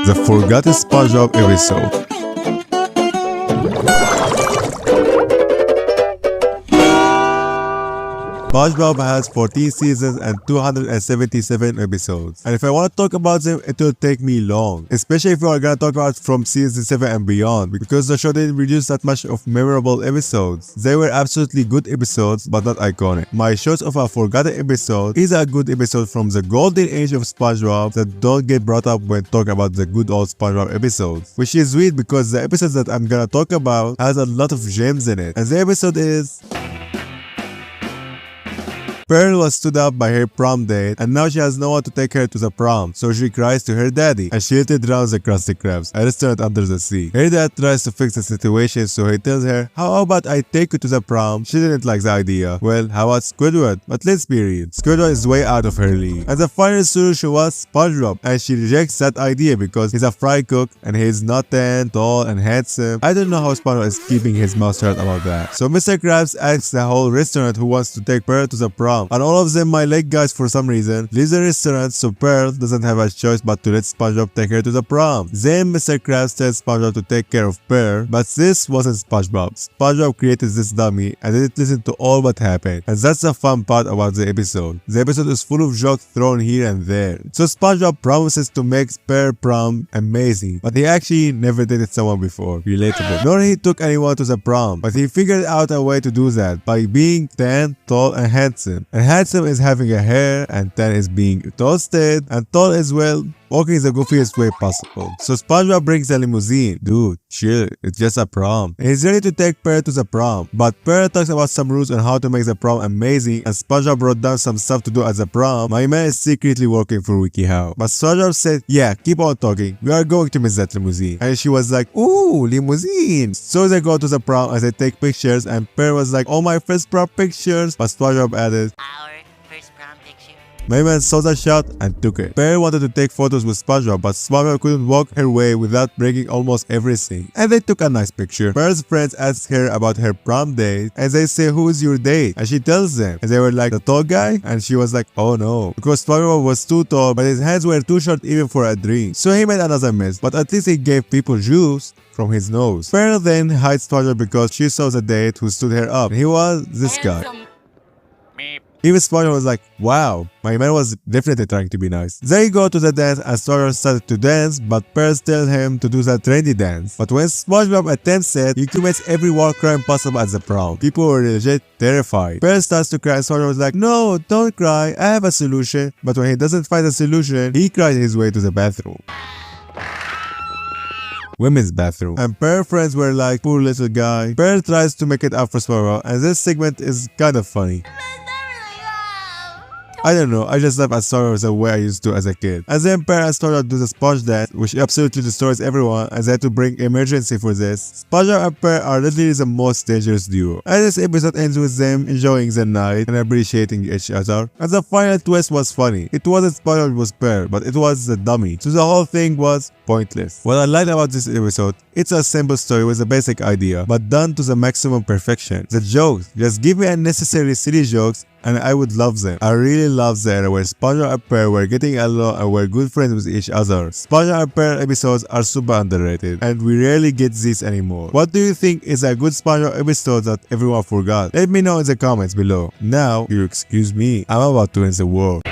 The Forgotten SpongeBob episode. SpongeBob has 14 seasons and 277 episodes. And if I want to talk about them, it will take me long. Especially if we are gonna talk about from season 7 and beyond. Because the show didn't produce that much of memorable episodes. They were absolutely good episodes, but not iconic. My choice of a forgotten episode is a good episode from the golden age of SpongeBob that don't get brought up when talking about the good old SpongeBob episodes. Which is weird because the episodes that I'm gonna talk about has a lot of gems in it. And the episode is... Pearl was stood up by her prom date and now she has no one to take her to the prom, so she cries to her daddy and she literally drowns the Krusty Krabs, a restaurant under the sea. Her dad tries to fix the situation, so he tells her, how about I take you to the prom? She didn't like the idea. Well, how about Squidward? But let's be real, Squidward is way out of her league. And the final solution was SpongeBob, and she rejects that idea because he's a fry cook and he's not tan, tall and handsome. I don't know how SpongeBob is keeping his mouth shut about that. So Mr. Krabs asks the whole restaurant who wants to take Pearl to the prom. And all of them, my leg guys for some reason, leave the restaurant, so Pearl doesn't have a choice but to let SpongeBob take her to the prom. Then Mr. Krabs tells SpongeBob to take care of Pearl, but this wasn't SpongeBob. SpongeBob created this dummy and didn't listen to all what happened. And that's the fun part about the episode. The episode is full of jokes thrown here and there. So SpongeBob promises to make Pearl prom amazing, but he actually never dated someone before. Relatable. Nor he took anyone to the prom, but he figured out a way to do that by being tan, tall and handsome. And handsome is having a hair, and tan is being toasted, and tall is, well, walking the goofiest way possible. So SpongeBob brings a limousine. Dude, chill, it's just a prom. And he's ready to take Pearl to the prom. But Pearl talks about some rules on how to make the prom amazing, and SpongeBob wrote down some stuff to do at the prom. My man is secretly working for WikiHow. But SpongeBob said, yeah, keep on talking. We are going to miss that limousine. And she was like, ooh, limousine. So they go to the prom and they take pictures, and Pearl was like, oh, my first prom pictures. But SpongeBob added, my man saw the shot and took it. Pearl wanted to take photos with SpongeBob, but SpongeBob couldn't walk her way without breaking almost everything. And they took a nice picture. Pearl's friends asked her about her prom date, and they say, who is your date? And she tells them. And they were like, the tall guy? And she was like, oh no. Because SpongeBob was too tall, but his hands were too short even for a drink. So he made another mess, but at least he gave people juice from his nose. Pearl then hides SpongeBob because she saw the date who stood her up. And he was this guy. Even SpongeBob was like, wow, my man was definitely trying to be nice. They go to the dance and SpongeBob started to dance, but Pearl tells him to do the trendy dance. But when SpongeBob attempts it, he commits every war crime possible at the prom. People were legit terrified. Pearl starts to cry and SpongeBob was like, no, don't cry, I have a solution. But when he doesn't find a solution, he cried his way to the bathroom. Women's bathroom. And Pearl friends were like, poor little guy. Pearl tries to make it up for SpongeBob, and this segment is kind of funny. I don't know, I just laugh at SpongeBob the way I used to as a kid. And then Pearl and SpongeBob do the sponge dance, which absolutely destroys everyone, and they had to bring emergency for this. SpongeBob and Pearl are literally the most dangerous duo. And this episode ends with them enjoying the night and appreciating each other. And the final twist was funny. It wasn't SpongeBob, it was Pearl, but it was the dummy. So the whole thing was pointless. What I liked about this episode, it's a simple story with a basic idea, but done to the maximum perfection. The jokes, just give me unnecessary silly jokes, and I would love them. I really love the era where SpongeBob and Pearl were getting along and were good friends with each other. SpongeBob and Pearl episodes are super underrated, and we rarely get these anymore. What do you think is a good SpongeBob episode that everyone forgot? Let me know in the comments below. Now, you excuse me, I'm about to end the world.